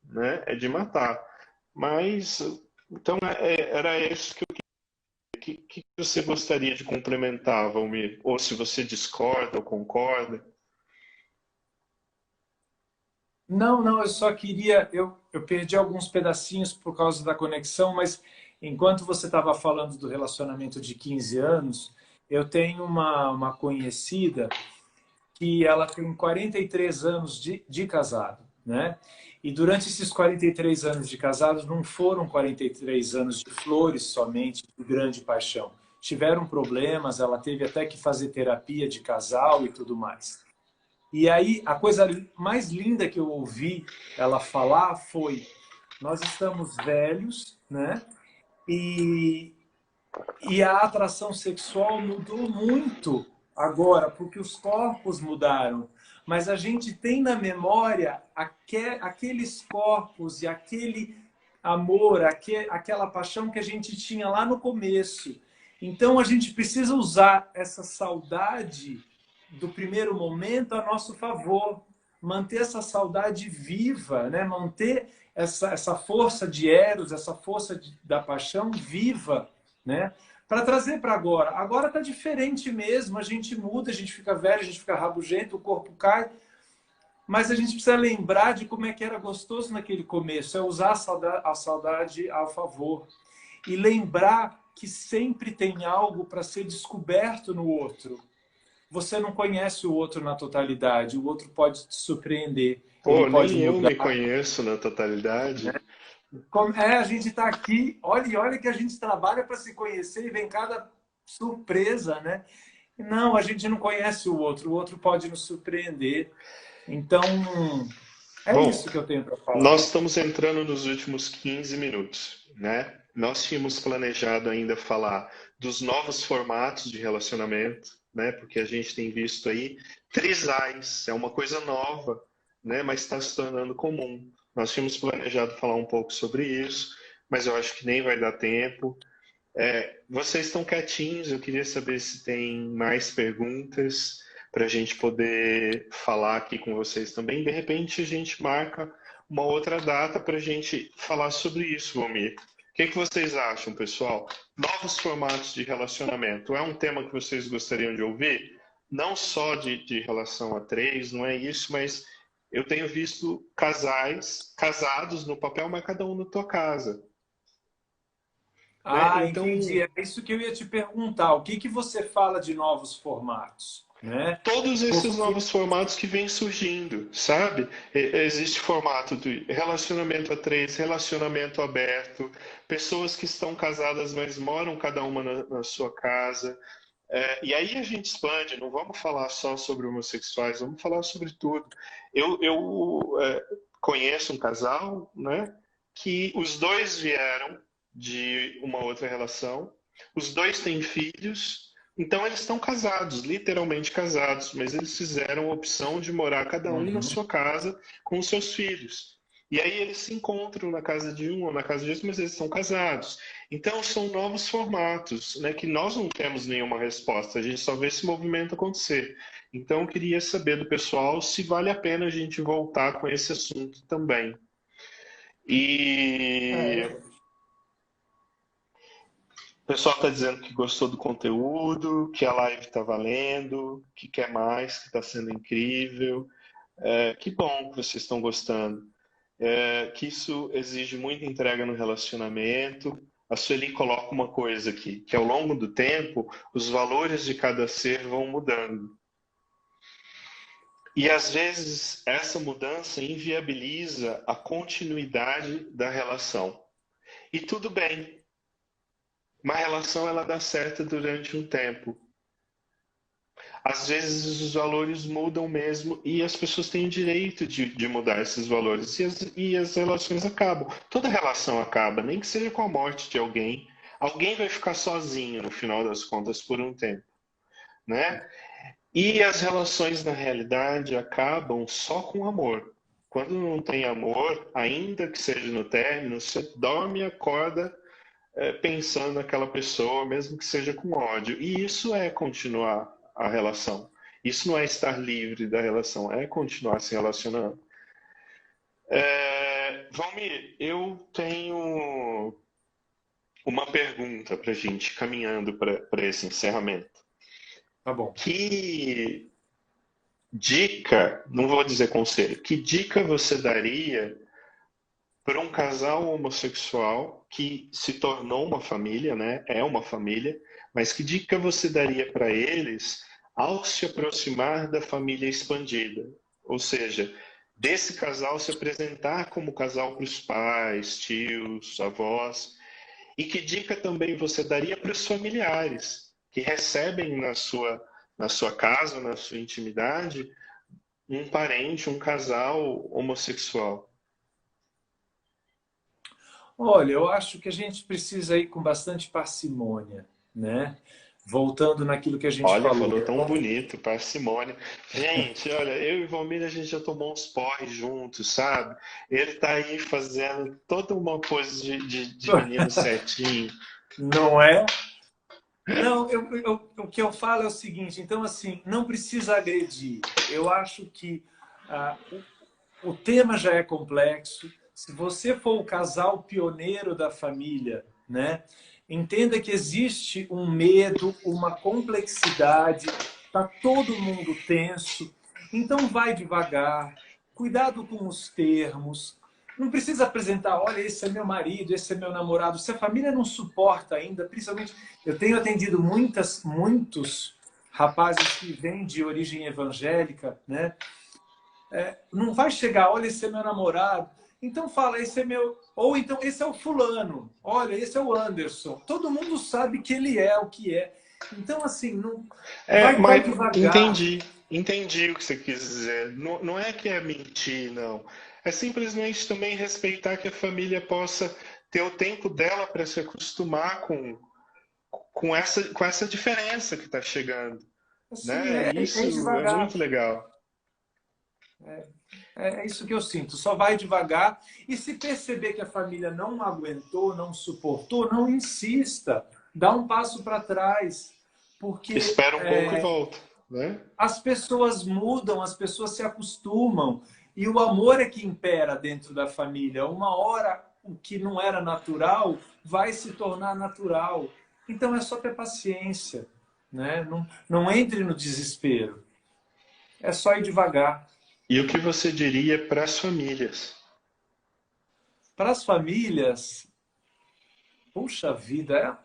né? É de matar. Mas, então, era isso que eu que você gostaria de complementar, Valmir? Ou se você discorda ou concorda? Não, não, eu só queria. Eu perdi alguns pedacinhos por causa da conexão, mas enquanto você estava falando do relacionamento de 15 anos, eu tenho uma conhecida que ela tem 43 anos de casado, né? E durante esses 43 anos de casados, não foram 43 anos de flores somente, de grande paixão. Tiveram problemas, ela teve até que fazer terapia de casal e tudo mais. E aí, a coisa mais linda que eu ouvi ela falar foi: nós estamos velhos, né? E, e a atração sexual mudou muito agora, porque os corpos mudaram. Mas a gente tem na memória aqueles corpos e aquele amor, aquela paixão que a gente tinha lá no começo. Então a gente precisa usar essa saudade do primeiro momento a nosso favor, manter essa saudade viva, né? Manter essa força de Eros, essa força da paixão viva, né? Para trazer para agora. Agora está diferente mesmo, a gente muda, a gente fica velho, a gente fica rabugento, o corpo cai, mas a gente precisa lembrar de como é que era gostoso naquele começo, é usar a saudade a favor. E lembrar que sempre tem algo para ser descoberto no outro. Você não conhece o outro na totalidade, o outro pode te surpreender, ele Pô, pode nem eu mudar. me conheço na totalidade. A gente está aqui, olha, e olha que a gente trabalha para se conhecer e vem cada surpresa, né? Não, a gente não conhece o outro pode nos surpreender. Então, é Bom, isso que eu tenho para falar. nós estamos entrando nos últimos 15 minutos, né? Nós tínhamos planejado ainda falar dos novos formatos de relacionamento, né? Porque a gente tem visto aí trisais, é uma coisa nova, né? Mas está se tornando comum. Nós tínhamos planejado falar um pouco sobre isso, mas eu acho que nem vai dar tempo. Vocês estão quietinhos, eu queria saber se tem mais perguntas para a gente poder falar aqui com vocês também. De repente, a gente marca uma outra data para a gente falar sobre isso, Valmir. O que vocês acham, pessoal? Novos formatos de relacionamento. É um tema que vocês gostariam de ouvir? Não só de relação a três, não é isso, mas eu tenho visto casais casados no papel, mas cada um na tua casa, né? Ah, entendi. Então, É isso que eu ia te perguntar. O que que você fala de novos formatos, né? todos esses Porque novos formatos que vêm surgindo, sabe? Existe formato de relacionamento a três, relacionamento aberto, pessoas que estão casadas, mas moram cada uma na sua casa. E aí a gente expande, não vamos falar só sobre homossexuais, vamos falar sobre tudo. Eu conheço um casal, né, que os dois vieram de uma outra relação, os dois têm filhos, então eles estão casados, literalmente casados, mas eles fizeram a opção de morar cada um na Uhum. sua casa com os seus filhos. E aí eles se encontram na casa de um ou na casa de outro, mas eles são casados. Então são novos formatos, né, que nós não temos nenhuma resposta, a gente só vê esse movimento acontecer. Então eu queria saber do pessoal se vale a pena a gente voltar com esse assunto também. E É, o pessoal está dizendo que gostou do conteúdo, que a live está valendo, que quer mais, que está sendo incrível. Que bom que vocês estão gostando. Que isso exige muita entrega no relacionamento. A Sueli coloca uma coisa aqui, que ao longo do tempo, os valores de cada ser vão mudando. E às vezes essa mudança inviabiliza a continuidade da relação. E tudo bem, uma relação ela dá certo durante um tempo. Às vezes os valores mudam mesmo e as pessoas têm o direito de mudar esses valores e as relações acabam. Toda relação acaba, nem que seja com a morte de alguém. Alguém vai ficar sozinho no final das contas por um tempo, né? E as relações na realidade acabam só com amor. Quando não tem amor, ainda que seja no término, você dorme e acorda pensando naquela pessoa, mesmo que seja com ódio. E isso é continuar a relação. Isso não é estar livre da relação, é continuar se relacionando. Valmir, eu tenho uma pergunta para a gente, caminhando para esse encerramento. tá bom. Que dica, não vou dizer conselho, que dica você daria para um casal homossexual que se tornou uma família, né? É uma família, mas que dica você daria para eles ao se aproximar da família expandida? Ou seja, desse casal se apresentar como casal para os pais, tios, avós. E que dica também você daria para os familiares que recebem na sua casa, na sua intimidade, um parente, um casal homossexual? Olha, eu acho que a gente precisa ir com bastante parcimônia, né? Voltando naquilo que a gente Olha, falou. falou tão bonito, parcimônia. Gente, olha, eu e Valmir, a gente já tomou uns porres juntos, sabe? Ele tá aí fazendo toda uma coisa de menino certinho. Não é? Não, o que eu falo é o seguinte, então assim, não precisa agredir. Eu acho que o tema já é complexo. Se você for o casal pioneiro da família, né, entenda que existe um medo, uma complexidade, tá todo mundo tenso. Então vai devagar, cuidado com os termos. Não precisa apresentar, olha, esse é meu marido, esse é meu namorado. Se a família não suporta ainda, principalmente, eu tenho atendido muitos rapazes que vêm de origem evangélica, né? Não vai chegar, olha, esse é meu namorado. Então fala, esse é meu. Ou então, esse é o fulano. Olha, esse é o Anderson. Todo mundo sabe que ele é o que é. Então, assim, não... É, vai mas devagar. entendi o que você quis dizer. Não, não é que é mentir, não. É simplesmente também respeitar que a família possa ter o tempo dela para se acostumar com essa diferença que está chegando, Assim, né? é ir Isso é devagar. muito legal. É isso que eu sinto. Só vai devagar. E se perceber que a família não aguentou, não suportou, não insista. Dá um passo para trás. Porque Espera um pouco e volta, né? as pessoas mudam, as pessoas se acostumam. E o amor é que impera dentro da família. Uma hora, o que não era natural vai se tornar natural. Então é só ter paciência. Né? Não entre no desespero. É só ir devagar. E o que você diria para as famílias? Para as famílias, puxa vida,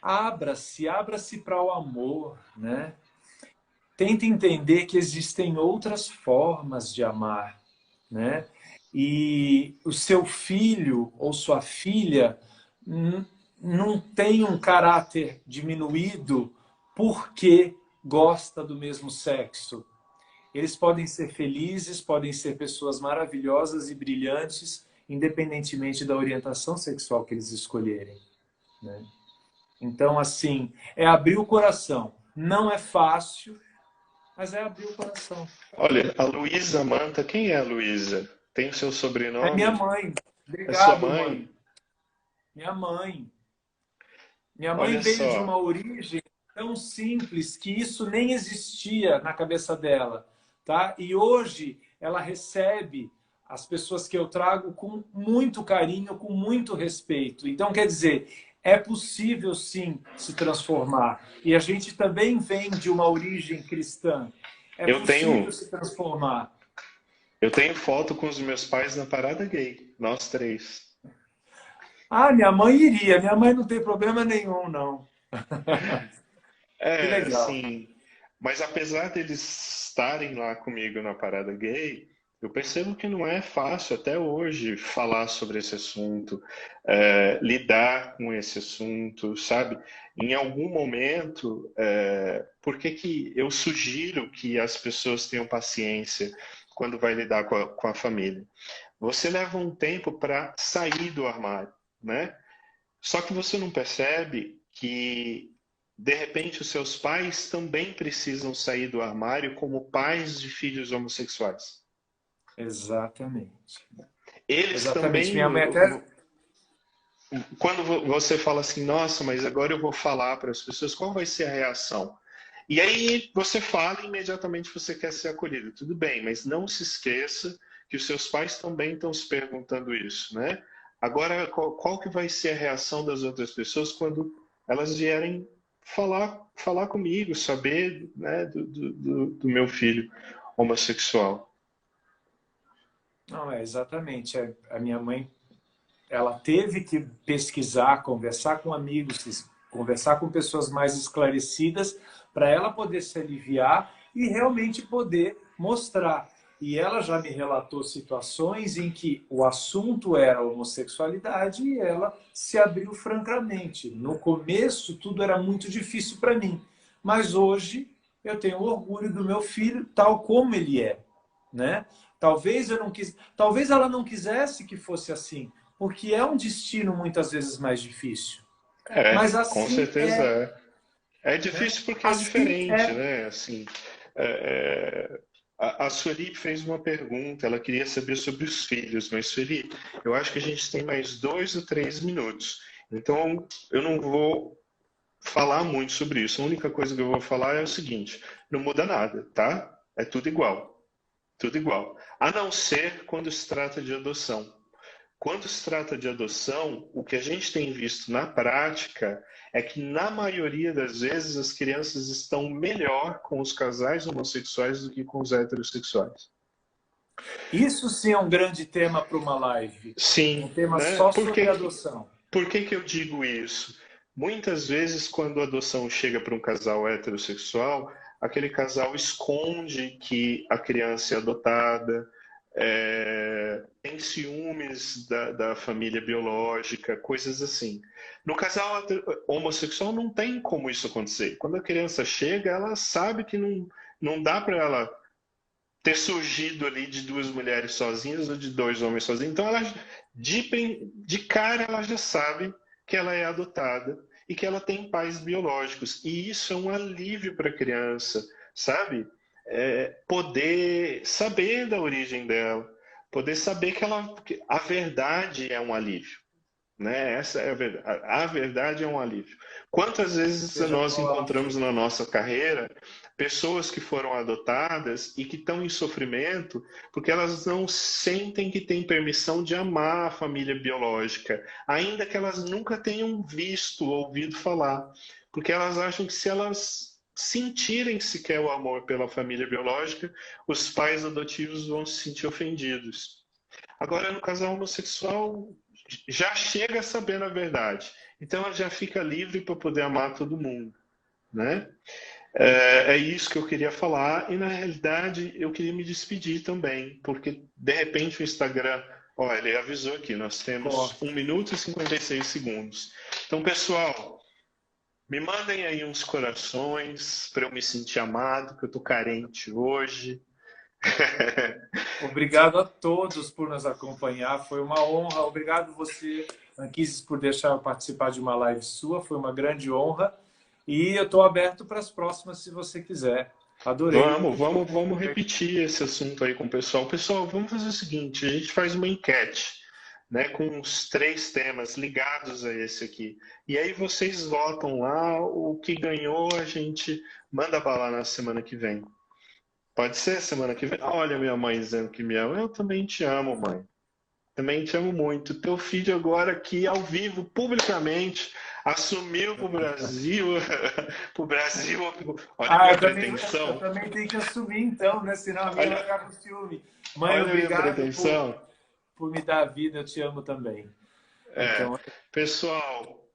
abra-se para o amor, né? Tente entender que existem outras formas de amar, né? E o seu filho ou sua filha não tem um caráter diminuído porque gosta do mesmo sexo. Eles podem ser felizes, podem ser pessoas maravilhosas e brilhantes, independentemente da orientação sexual que eles escolherem, né? Então, assim, é abrir o coração. Não é fácil, mas é abrir o coração. Olha, a Luísa Manta, quem é a Luísa? Tem o seu É minha sobrenome? mãe. É sua Obrigado, mãe? mãe. Minha mãe. Minha mãe Olha veio de uma só, origem tão simples que isso nem existia na cabeça dela, tá? E hoje ela recebe as pessoas que eu trago com muito carinho, com muito respeito. Então, quer dizer, é possível sim se transformar. E a gente também vem de uma origem cristã. É eu possível tenho, se transformar. eu tenho foto com os meus pais na parada gay, nós três. Ah, minha mãe iria. Minha mãe não tem problema nenhum, não. Que É, legal. sim. Mas apesar deles estarem lá comigo na parada gay, eu percebo que não é fácil até hoje falar sobre esse assunto, lidar com esse assunto, sabe? Em algum momento, por que que eu sugiro que as pessoas tenham paciência quando vai lidar com a família? Você leva um tempo para sair do armário, né? Só que você não percebe que, de repente, os seus pais também precisam sair do armário como pais de filhos homossexuais. Exatamente. Eles Exatamente. também, Minha mãe até. quando você fala assim, nossa, mas agora eu vou falar para as pessoas, qual vai ser a reação? E aí você fala e imediatamente você quer ser acolhido. Tudo bem, mas não se esqueça que os seus pais também estão se perguntando isso, né? Agora, qual que vai ser a reação das outras pessoas quando elas vierem falar comigo, saber, né, do meu filho homossexual. Não, é exatamente. A minha mãe, ela teve que pesquisar, conversar com amigos, conversar com pessoas mais esclarecidas para ela poder se aliviar e realmente poder mostrar. E ela já me relatou situações em que o assunto era homossexualidade e ela se abriu francamente. No começo, tudo era muito difícil para mim, mas hoje eu tenho orgulho do meu filho tal como ele é, né? Talvez ela não quisesse que fosse assim, porque é um destino muitas vezes mais difícil. Mas Com assim certeza é, é. É né? difícil porque é Assim diferente, é. né? Assim, a Sueli fez uma pergunta, ela queria saber sobre os filhos, mas Sueli, eu acho que a gente tem mais 2 ou 3 minutos, então eu não vou falar muito sobre isso. A única coisa que eu vou falar é o seguinte: não muda nada, tá? É tudo igual, tudo igual. A não ser quando se trata de adoção. Quando se trata de adoção, o que a gente tem visto na prática é que, na maioria das vezes, as crianças estão melhor com os casais homossexuais do que com os heterossexuais. Isso sim é um grande tema para uma live. Um Sim, tema né? só sobre adoção. Por que que eu digo isso? Muitas vezes, quando a adoção chega para um casal heterossexual, aquele casal esconde que a criança é adotada, tem ciúmes da família biológica, coisas assim. No casal homossexual não tem como isso acontecer. Quando a criança chega, ela sabe que não dá para ela ter surgido ali de 2 mulheres sozinhas ou de 2 homens sozinhos. Então, ela, de cara, ela já sabe que ela é adotada e que ela tem pais biológicos. E isso é um alívio para a criança, sabe? Poder saber da origem dela, poder saber que a verdade é um alívio. Né? Essa é a verdade. A verdade é um alívio. Quantas vezes Seja nós qual ela encontramos for. na nossa carreira pessoas que foram adotadas e que estão em sofrimento porque elas não sentem que têm permissão de amar a família biológica, ainda que elas nunca tenham visto ou ouvido falar, porque elas acham que se elas sentirem sequer o amor pela família biológica, os pais adotivos vão se sentir ofendidos. Agora, no casal homossexual, já chega sabendo a verdade. Então, ela já fica livre para poder amar todo mundo, né? É isso que eu queria falar. E, na realidade, eu queria me despedir também, porque, de repente, o Instagram... Ó, ele avisou aqui, nós temos Corta. 1 minuto e 56 segundos. Então, pessoal, me mandem aí uns corações para eu me sentir amado, que eu tô carente hoje. Obrigado a todos por nos acompanhar. Foi uma honra. Obrigado você, Anquises, por deixar eu participar de uma live sua. Foi uma grande honra. E eu estou aberto para as próximas, se você quiser. Adorei. Vamos repetir esse assunto aí com o pessoal. Pessoal, vamos fazer o seguinte: a gente faz uma enquete, né, com os 3 temas ligados a esse aqui. E aí vocês votam lá, o que ganhou a gente manda bala na semana que vem. Pode ser semana que vem? Olha, minha mãe dizendo que me ama. Eu também te amo, mãe. Também te amo muito. Teu filho agora aqui ao vivo, publicamente, assumiu para o Brasil, para o Brasil. Olha a Ah, minha eu pretensão. também tenho que assumir então, né? Senão a minha vai Olha, ficar com ciúme. Mãe, olha a minha obrigado pretensão. por me dar a vida. Eu te amo também. É, Então, pessoal,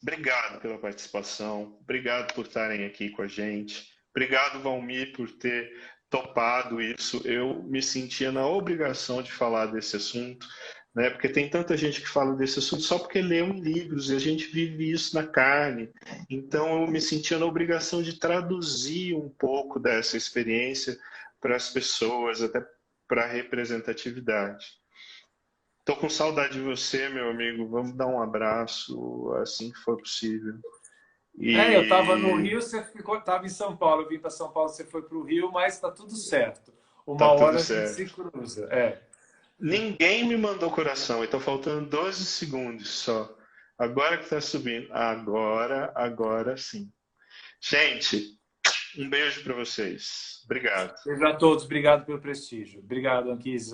obrigado pela participação, obrigado por estarem aqui com a gente, obrigado, Valmir, por ter topado isso. Eu me sentia na obrigação de falar desse assunto, né? Porque tem tanta gente que fala desse assunto só porque lê livros e a gente vive isso na carne. Então, eu me sentia na obrigação de traduzir um pouco dessa experiência para as pessoas, até para a representatividade. Tô com saudade de você, meu amigo. Vamos dar um abraço assim que for possível. eu estava no E Rio, você ficou, estava em São Paulo. Eu vim para São Paulo, você foi para o Rio, mas está tudo certo. tá Uma tudo hora a gente se certo. cruza. É. Ninguém me mandou coração, e tá faltando 12 segundos só. Agora que tá subindo. Agora sim. Gente, um beijo para vocês. Obrigado. Beijo a todos. Obrigado pelo prestígio. Obrigado, Anquises.